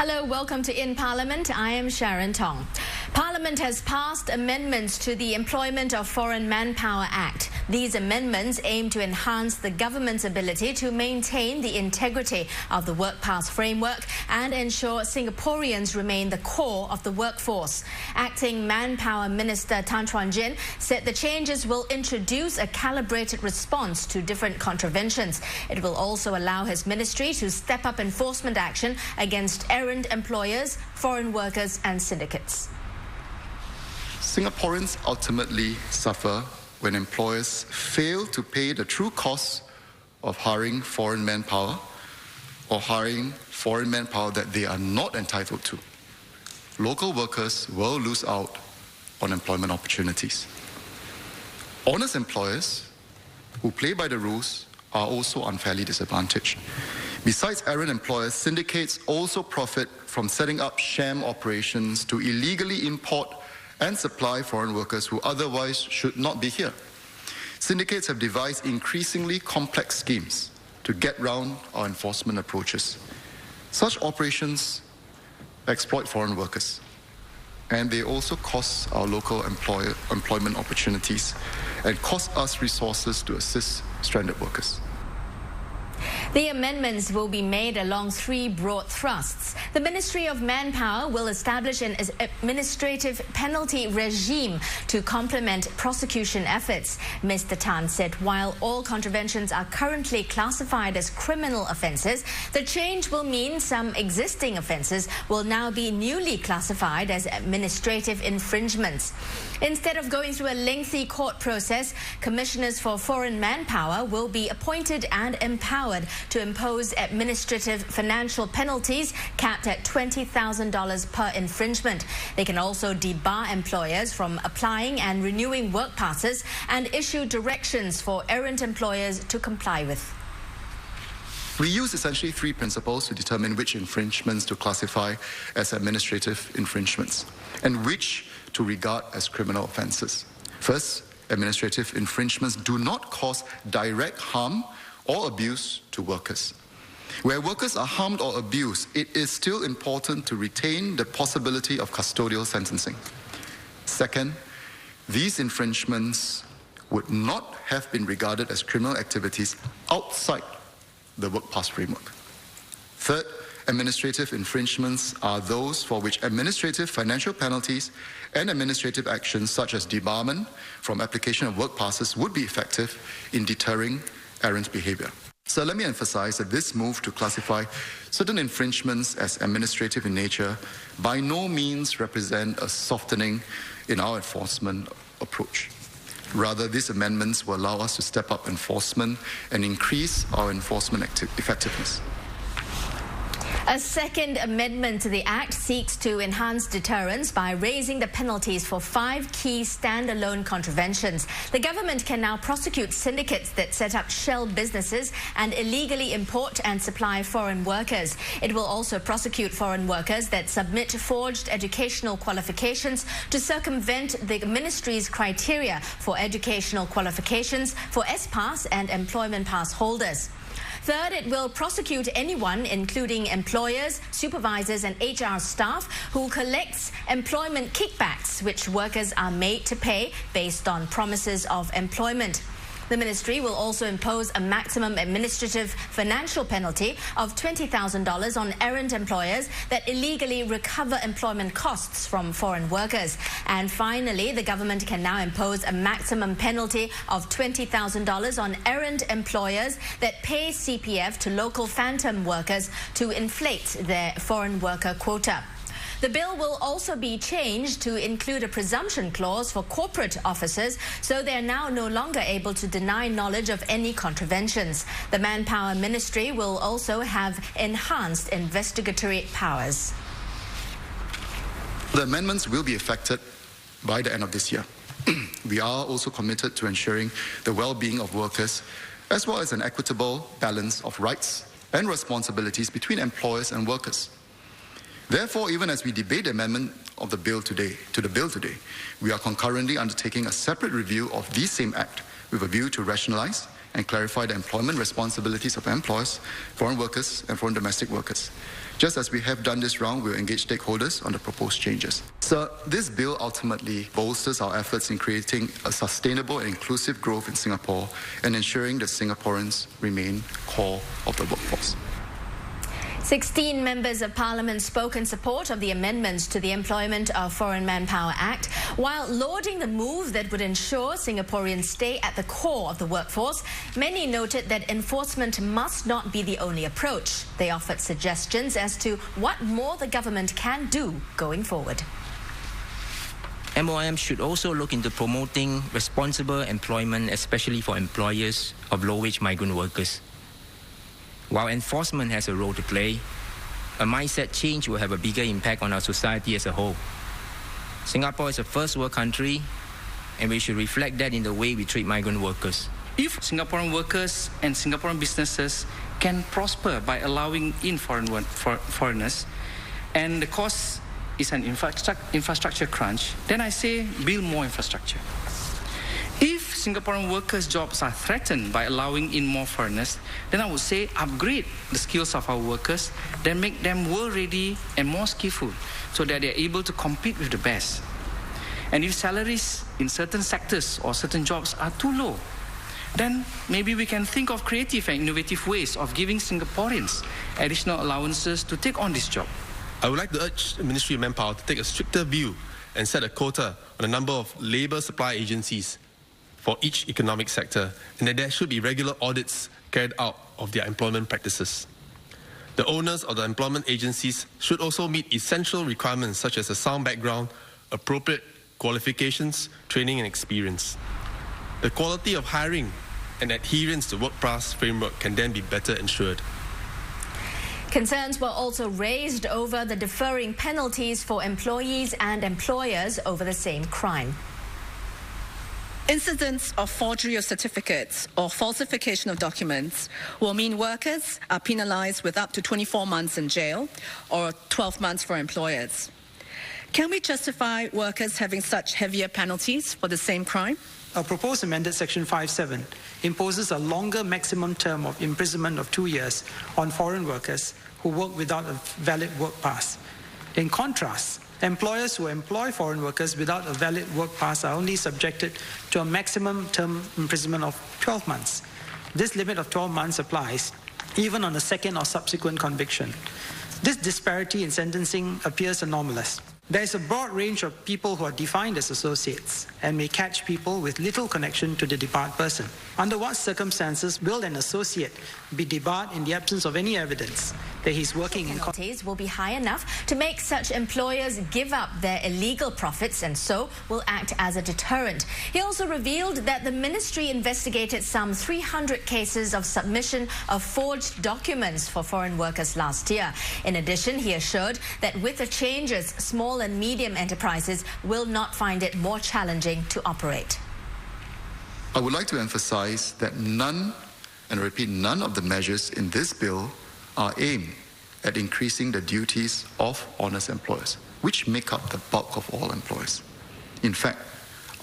Hello, welcome to In Parliament. I am Sharon Tong. Parliament has passed amendments to the Employment of Foreign Manpower Act. These amendments aim to enhance the government's ability to maintain the integrity of the work pass framework and ensure Singaporeans remain the core of the workforce. Acting Manpower Minister Tan Chuan Jin said the changes will introduce a calibrated response to different contraventions. It will also allow his ministry to step up enforcement action against errant employers, foreign workers and syndicates. Singaporeans ultimately suffer when employers fail to pay the true cost of hiring foreign manpower or hiring foreign manpower that they are not entitled to. Local workers will lose out on employment opportunities. Honest employers who play by the rules are also unfairly disadvantaged. Besides errant employers, syndicates also profit from setting up sham operations to illegally import and supply foreign workers who otherwise should not be here. Syndicates have devised increasingly complex schemes to get round our enforcement approaches. Such operations exploit foreign workers, and they also cost our local employment opportunities and cost us resources to assist stranded workers. The amendments will be made along three broad thrusts. The Ministry of Manpower will establish an administrative penalty regime to complement prosecution efforts. Mr. Tan said while all contraventions are currently classified as criminal offences, the change will mean some existing offences will now be newly classified as administrative infringements. Instead of going through a lengthy court process, commissioners for foreign manpower will be appointed and empowered to impose administrative financial penalties capped at $20,000 per infringement. They can also debar employers from applying and renewing work passes and issue directions for errant employers to comply with. We use essentially three principles to determine which infringements to classify as administrative infringements and which to regard as criminal offences. First, administrative infringements do not cause direct harm or abuse to workers. Where workers are harmed or abused, it is still important to retain the possibility of custodial sentencing. Second, these infringements would not have been regarded as criminal activities outside the work pass framework. Third, administrative infringements are those for which administrative financial penalties and administrative actions such as debarment from application of work passes would be effective in deterring errant behaviour. So let me emphasize that this move to classify certain infringements as administrative in nature by no means represent a softening in our enforcement approach. Rather, these amendments will allow us to step up enforcement and increase our enforcement effectiveness. A second amendment to the Act seeks to enhance deterrence by raising the penalties for 5 key standalone contraventions. The government can now prosecute syndicates that set up shell businesses and illegally import and supply foreign workers. It will also prosecute foreign workers that submit forged educational qualifications to circumvent the ministry's criteria for educational qualifications for S-Pass and employment pass holders. Third, it will prosecute anyone, including employers, supervisors and HR staff, who collects employment kickbacks, which workers are made to pay based on promises of employment. The ministry will also impose a maximum administrative financial penalty of $20,000 on errant employers that illegally recover employment costs from foreign workers. And finally, the government can now impose a maximum penalty of $20,000 on errant employers that pay CPF to local phantom workers to inflate their foreign worker quota. The bill will also be changed to include a presumption clause for corporate officers, so they are now no longer able to deny knowledge of any contraventions. The Manpower Ministry will also have enhanced investigatory powers. The amendments will be effected by the end of this year. We are also committed to ensuring the well-being of workers, as well as an equitable balance of rights and responsibilities between employers and workers. Therefore, even as we debate the amendment of the bill today, we are concurrently undertaking a separate review of the same Act with a view to rationalise and clarify the employment responsibilities of employers, foreign workers, and foreign domestic workers. Just as we have done this round, we'll engage stakeholders on the proposed changes. So this bill ultimately bolsters our efforts in creating a sustainable and inclusive growth in Singapore and ensuring that Singaporeans remain core of the workforce. 16 members of parliament spoke in support of the amendments to the Employment of Foreign Manpower Act. While lauding the move that would ensure Singaporeans stay at the core of the workforce, many noted that enforcement must not be the only approach. They offered suggestions as to what more the government can do going forward. MOM should also look into promoting responsible employment, especially for employers of low-wage migrant workers. While enforcement has a role to play, a mindset change will have a bigger impact on our society as a whole. Singapore is a first world country, and we should reflect that in the way we treat migrant workers. If Singaporean workers and Singaporean businesses can prosper by allowing in foreigners, and the cost is an infrastructure crunch, then I say build more infrastructure. If Singaporean workers' jobs are threatened by allowing in more foreigners, then I would say upgrade the skills of our workers, then make them world-ready and more skillful so that they're able to compete with the best. And if salaries in certain sectors or certain jobs are too low, then maybe we can think of creative and innovative ways of giving Singaporeans additional allowances to take on this job. I would like to urge the Ministry of Manpower to take a stricter view and set a quota on the number of labour supply agencies for each economic sector, and that there should be regular audits carried out of their employment practices. The owners of the employment agencies should also meet essential requirements such as a sound background, appropriate qualifications, training and experience. The quality of hiring and adherence to work pass framework can then be better ensured. Concerns were also raised over the differing penalties for employees and employers over the same crime. Incidents of forgery of certificates or falsification of documents will mean workers are penalised with up to 24 months in jail or 12 months for employers. Can we justify workers having such heavier penalties for the same crime? A proposed amended Section 5(7) imposes a longer maximum term of imprisonment of 2 years on foreign workers who work without a valid work pass. In contrast, employers who employ foreign workers without a valid work pass are only subjected to a maximum term imprisonment of 12 months. This limit of 12 months applies even on a second or subsequent conviction. This disparity in sentencing appears anomalous. There is a broad range of people who are defined as associates and may catch people with little connection to the debarred person. Under what circumstances will an associate be debarred in the absence of any evidence that he's working in... Penalties will be high enough to make such employers give up their illegal profits and so will act as a deterrent. He also revealed that the ministry investigated some 300 cases of submission of forged documents for foreign workers last year. In addition, he assured that with the changes, small and medium enterprises will not find it more challenging to operate. I would like to emphasize that none, and I repeat, none of the measures in this bill are aimed at increasing the duties of honest employers, which make up the bulk of all employers. In fact,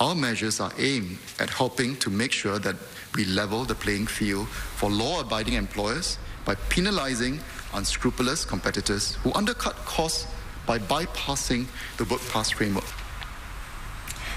our measures are aimed at helping to make sure that we level the playing field for law-abiding employers by penalizing unscrupulous competitors who undercut costs by bypassing the work pass framework.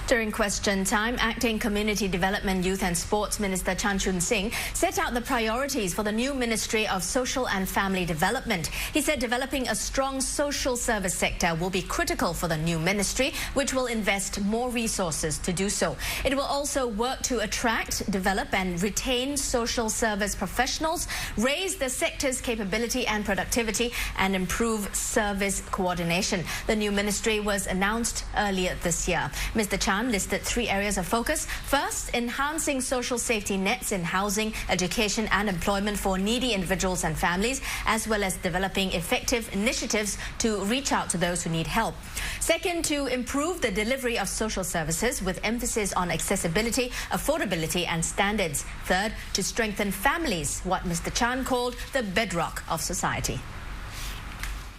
During question time, Acting Community Development, Youth and Sports Minister Chan Chun Sing set out the priorities for the new Ministry of Social and Family Development. He said developing a strong social service sector will be critical for the new ministry, which will invest more resources to do so. It will also work to attract, develop and retain social service professionals, raise the sector's capability and productivity and improve service coordination. The new ministry was announced earlier this year. Mr. Chan listed 3 areas of focus. First, enhancing social safety nets in housing, education and employment for needy individuals and families, as well as developing effective initiatives to reach out to those who need help. Second, to improve the delivery of social services with emphasis on accessibility, affordability and standards. Third, to strengthen families, what Mr. Chan called the bedrock of society.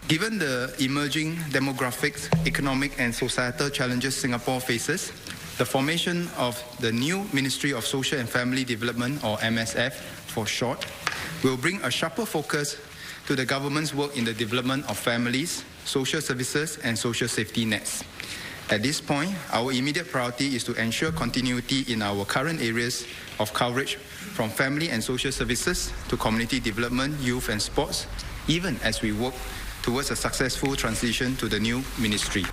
Given the emerging demographics, economic and societal challenges Singapore faces, the formation of the new Ministry of Social and Family Development, or MSF for short, will bring a sharper focus to the government's work in the development of families, social services and social safety nets. At this point, our immediate priority is to ensure continuity in our current areas of coverage, from family and social services to community development, youth and sports, even as we work towards a successful transition to the new ministry.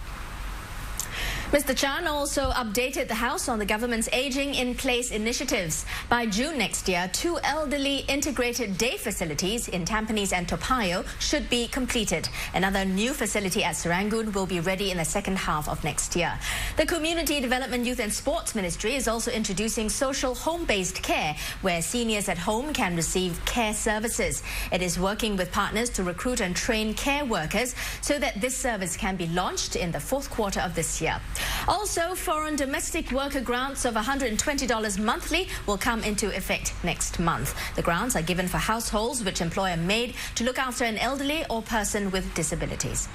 Mr. Chan also updated the House on the government's Ageing in Place initiatives. By June next year, 2 elderly integrated day facilities in Tampines and Toa Payoh should be completed. Another new facility at Serangoon will be ready in the second half of next year. The Community Development, Youth and Sports Ministry is also introducing social home-based care, where seniors at home can receive care services. It is working with partners to recruit and train care workers so that this service can be launched in the fourth quarter of this year. Also, foreign domestic worker grants of $120 monthly will come into effect next month. The grants are given for households which employ a maid to look after an elderly or person with disabilities.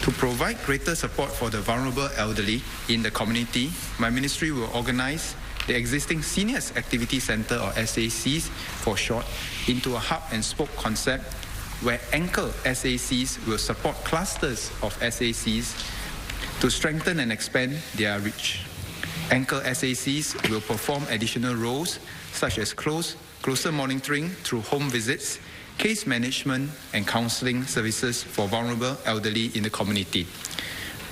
To provide greater support for the vulnerable elderly in the community, my ministry will organize the existing Seniors Activity Centre, or SACs for short, into a hub and spoke concept where anchor SACs will support clusters of SACs to strengthen and expand their reach. Anchor SACs will perform additional roles such as closer monitoring through home visits, case management and counselling services for vulnerable elderly in the community.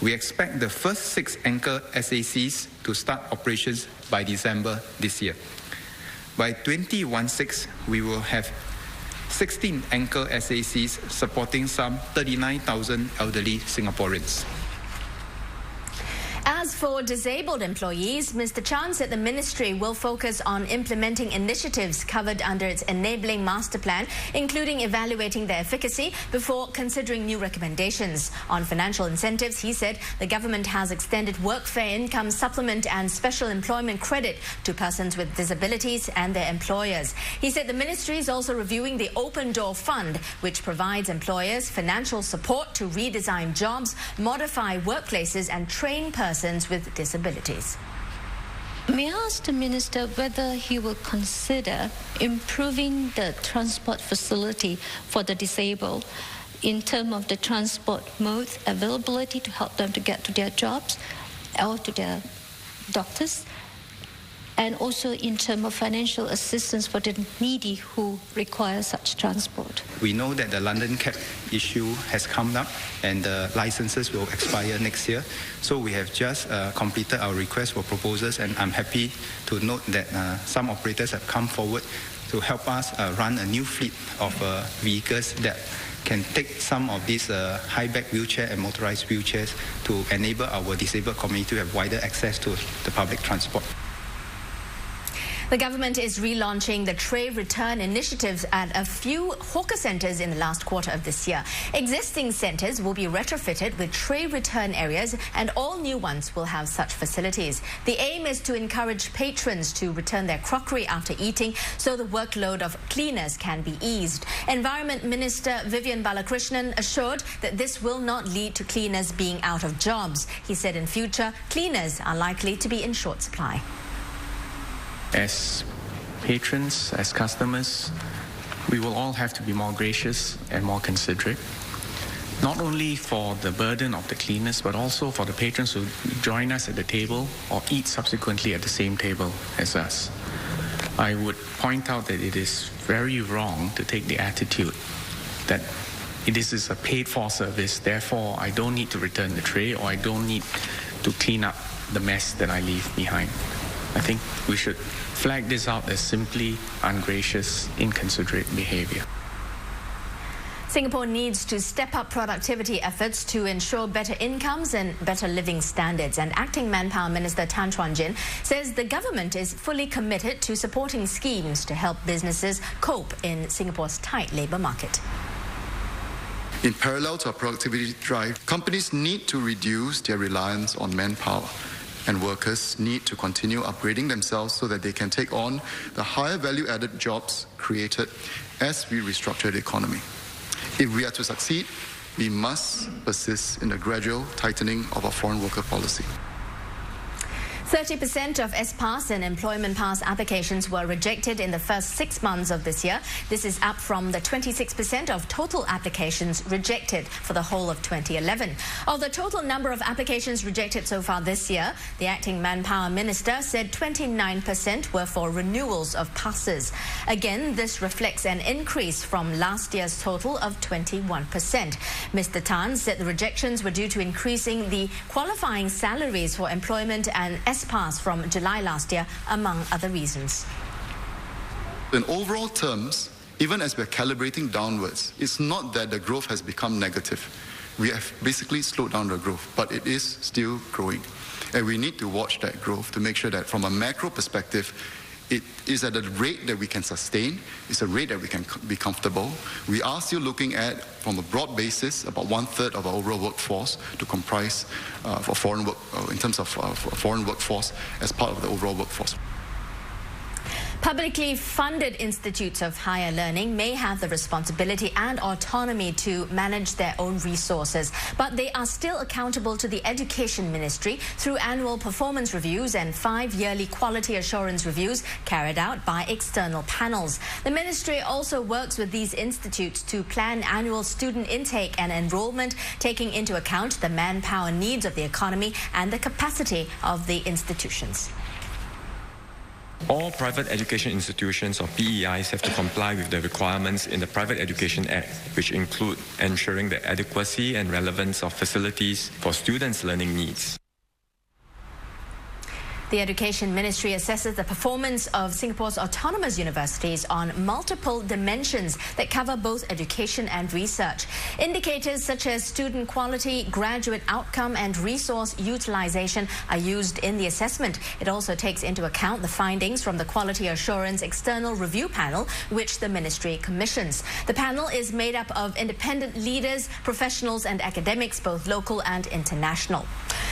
We expect the first 6 anchor SACs to start operations by December this year. By 2016, we will have 16 anchor SACs supporting some 39,000 elderly Singaporeans. As for disabled employees, Mr. Chan said the ministry will focus on implementing initiatives covered under its enabling master plan, including evaluating their efficacy before considering new recommendations. On financial incentives, he said the government has extended workfare income supplement and special employment credit to persons with disabilities and their employers. He said the ministry is also reviewing the Open Door Fund, which provides employers financial support to redesign jobs, modify workplaces and train persons with disabilities. May I ask the Minister whether he will consider improving the transport facility for the disabled in terms of the transport mode availability to help them to get to their jobs or to their doctors, and also in terms of financial assistance for the needy who require such transport? We know that the London Cab issue has come up and the licenses will expire next year. So we have just completed our request for proposals, and I'm happy to note that some operators have come forward to help us run a new fleet of vehicles that can take some of these high-back wheelchair and motorized wheelchairs to enable our disabled community to have wider access to the public transport. The government is relaunching the tray return initiatives at a few hawker centres in the last quarter of this year. Existing centres will be retrofitted with tray return areas, and all new ones will have such facilities. The aim is to encourage patrons to return their crockery after eating so the workload of cleaners can be eased. Environment Minister Vivian Balakrishnan assured that this will not lead to cleaners being out of jobs. He said in future, cleaners are likely to be in short supply. As patrons, as customers, we will all have to be more gracious and more considerate, not only for the burden of the cleaners, but also for the patrons who join us at the table or eat subsequently at the same table as us. I would point out that it is very wrong to take the attitude that this is a paid-for service, therefore I don't need to return the tray or I don't need to clean up the mess that I leave behind. I think we should flag this out as simply ungracious, inconsiderate behaviour. Singapore needs to step up productivity efforts to ensure better incomes and better living standards. And Acting Manpower Minister Tan Chuan Jin says the government is fully committed to supporting schemes to help businesses cope in Singapore's tight labour market. In parallel to our productivity drive, companies need to reduce their reliance on manpower, and workers need to continue upgrading themselves so that they can take on the higher value-added jobs created as we restructure the economy. If we are to succeed, we must persist in the gradual tightening of our foreign worker policy. 30% of S-Pass and Employment Pass applications were rejected in the first 6 months of this year. This is up from the 26% of total applications rejected for the whole of 2011. Of the total number of applications rejected so far this year, the acting Manpower Minister said 29% were for renewals of passes. Again, this reflects an increase from last year's total of 21%. Mr. Tan said the rejections were due to increasing the qualifying salaries for employment and S-Pass from July last year, among other reasons. In overall terms, even as we're calibrating downwards, it's not that the growth has become negative. We have basically slowed down the growth, but it is still growing. And we need to watch that growth to make sure that from a macro perspective, it is at a rate that we can sustain, it's a rate that we can be comfortable. We are still looking at, from a broad basis, about 1/3 of our overall workforce to comprise for foreign work, in terms of foreign workforce as part of the overall workforce. Publicly funded institutes of higher learning may have the responsibility and autonomy to manage their own resources, but they are still accountable to the Education Ministry through annual performance reviews and 5 yearly quality assurance reviews carried out by external panels. The Ministry also works with these institutes to plan annual student intake and enrollment, taking into account the manpower needs of the economy and the capacity of the institutions. All private education institutions or PEIs have to comply with the requirements in the Private Education Act, which include ensuring the adequacy and relevance of facilities for students' learning needs. The Education Ministry assesses the performance of Singapore's autonomous universities on multiple dimensions that cover both education and research. Indicators such as student quality, graduate outcome and resource utilization are used in the assessment. It also takes into account the findings from the Quality Assurance External Review Panel, which the Ministry commissions. The panel is made up of independent leaders, professionals and academics, both local and international.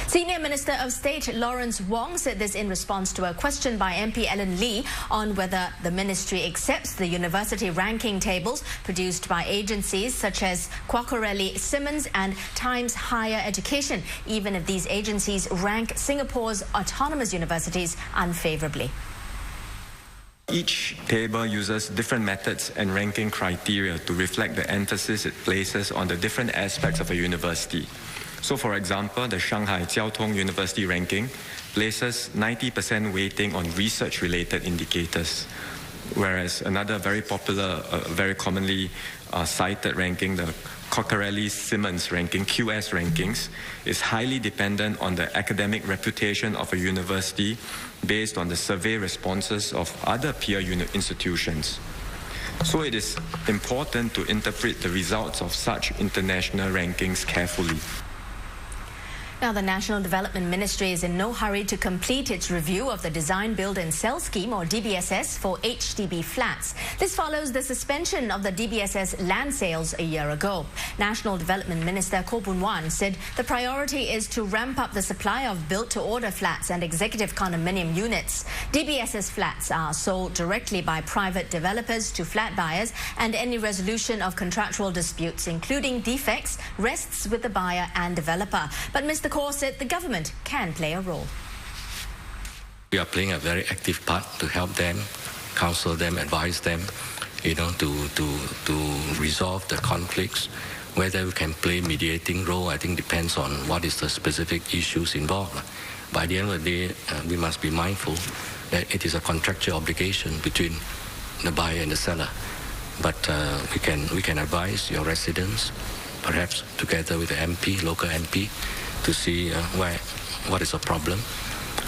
Senior Minister of State Lawrence Wong said this in response to a question by MP Ellen Lee on whether the ministry accepts the university ranking tables produced by agencies such as Quacquarelli Simmons and Times Higher Education, even if these agencies rank Singapore's autonomous universities unfavourably. Each table uses different methods and ranking criteria to reflect the emphasis it places on the different aspects of a university. So, for example, the Shanghai Jiao Tong University ranking places 90% weighting on research-related indicators, whereas another very popular, very commonly cited ranking, the Quacquarelli Simmons ranking, QS rankings, is highly dependent on the academic reputation of a university based on the survey responses of other peer institutions. So it is important to interpret the results of such international rankings carefully. Now, the National Development Ministry is in no hurry to complete its review of the Design, Build and Sell Scheme, or DBSS, for HDB flats. This follows the suspension of the DBSS land sales a year ago. National Development Minister Koh Boon Wan said the priority is to ramp up the supply of built-to-order flats and executive condominium units. DBSS flats are sold directly by private developers to flat buyers, and any resolution of contractual disputes, including defects, rests with the buyer and developer. But Mr. Koh said the government can play a role. We are playing a very active part to help them, counsel them, advise them, to resolve the conflicts. Whether we can play mediating role, I think depends on what is the specific issues involved. By the end of the day, we must be mindful that it is a contractual obligation between the buyer and the seller. But we can advise your residents, perhaps together with the MP, local MP, to see what is the problem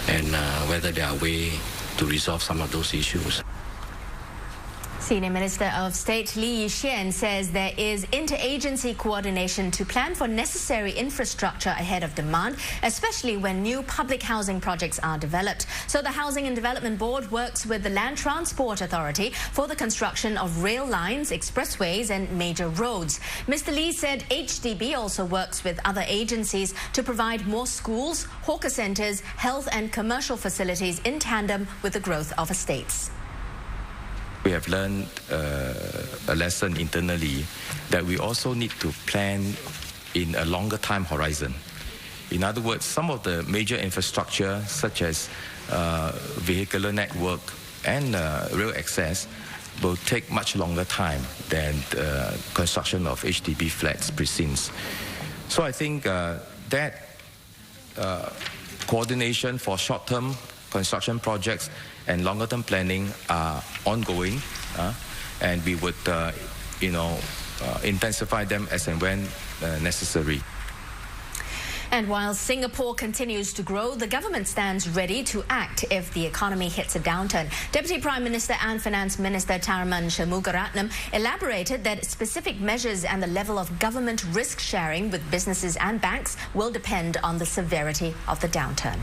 and whether there are ways to resolve some of those issues. Senior Minister of State Lee Yi-hsien says there is interagency coordination to plan for necessary infrastructure ahead of demand, especially when new public housing projects are developed. So the Housing and Development Board works with the Land Transport Authority for the construction of rail lines, expressways and major roads. Mr. Lee said HDB also works with other agencies to provide more schools, hawker centres, health and commercial facilities in tandem with the growth of estates. We have learned a lesson internally that we also need to plan in a longer time horizon. In other words, some of the major infrastructure, such as vehicular network and rail access, will take much longer time than the construction of HDB flats precincts. So I think that coordination for short-term construction projects and longer-term planning are ongoing, and we would, intensify them as and when necessary. And while Singapore continues to grow, the government stands ready to act if the economy hits a downturn. Deputy Prime Minister and Finance Minister Tharman Shanmugaratnam elaborated that specific measures and the level of government risk sharing with businesses and banks will depend on the severity of the downturn.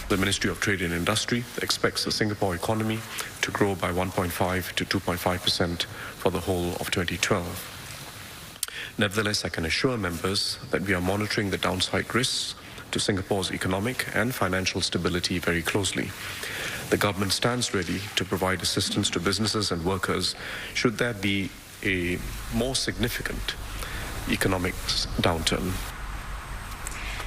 The Ministry of Trade and Industry expects the Singapore economy to grow by 1.5 to 2.5% for the whole of 2012. Nevertheless, I can assure members that we are monitoring the downside risks to Singapore's economic and financial stability very closely. The government stands ready to provide assistance to businesses and workers should there be a more significant economic downturn.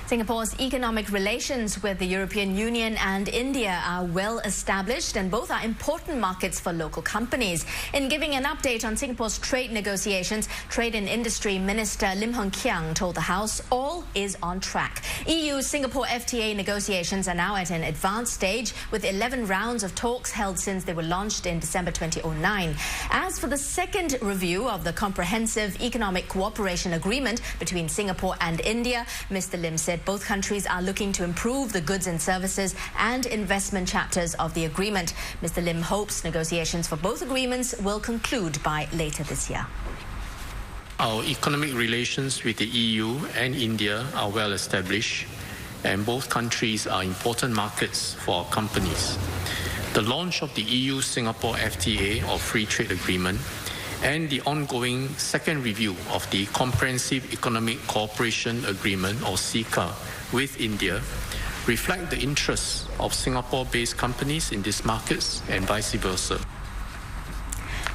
Singapore's economic relations with the European Union and India are well established, and both are important markets for local companies. In giving an update on Singapore's trade negotiations, Trade and Industry Minister Lim Hng Kiang told the House all is on track. EU-Singapore FTA negotiations are now at an advanced stage, with 11 rounds of talks held since they were launched in December 2009. As for the second review of the Comprehensive Economic Cooperation Agreement between Singapore and India, Mr. Lim said both countries are looking to improve the goods and services and investment chapters of the agreement. Mr. Lim hopes negotiations for both agreements will conclude by later this year. Our economic relations with the EU and India are well established, and both countries are important markets for our companies. The launch of the EU-Singapore FTA, or Free Trade Agreement, and the ongoing second review of the Comprehensive Economic Cooperation Agreement, or CECA, with India reflect the interests of Singapore-based companies in these markets and vice versa.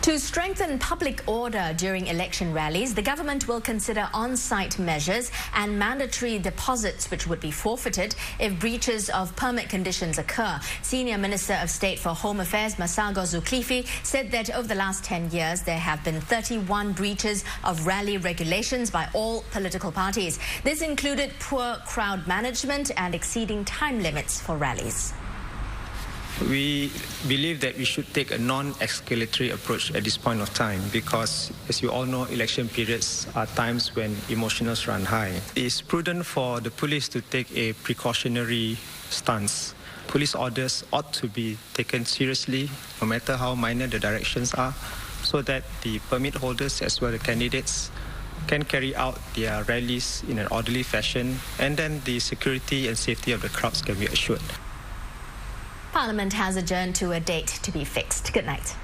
To strengthen public order during election rallies, the government will consider on-site measures and mandatory deposits which would be forfeited if breaches of permit conditions occur. Senior Minister of State for Home Affairs Masagos Zulkifli said that over the last 10 years there have been 31 breaches of rally regulations by all political parties. This included poor crowd management and exceeding time limits for rallies. We believe that we should take a non-escalatory approach at this point of time because, as you all know, election periods are times when emotions run high. It is prudent for the police to take a precautionary stance. Police orders ought to be taken seriously, no matter how minor the directions are, so that the permit holders as well as the candidates can carry out their rallies in an orderly fashion, and then the security and safety of the crowds can be assured. Parliament has adjourned to a date to be fixed. Good night.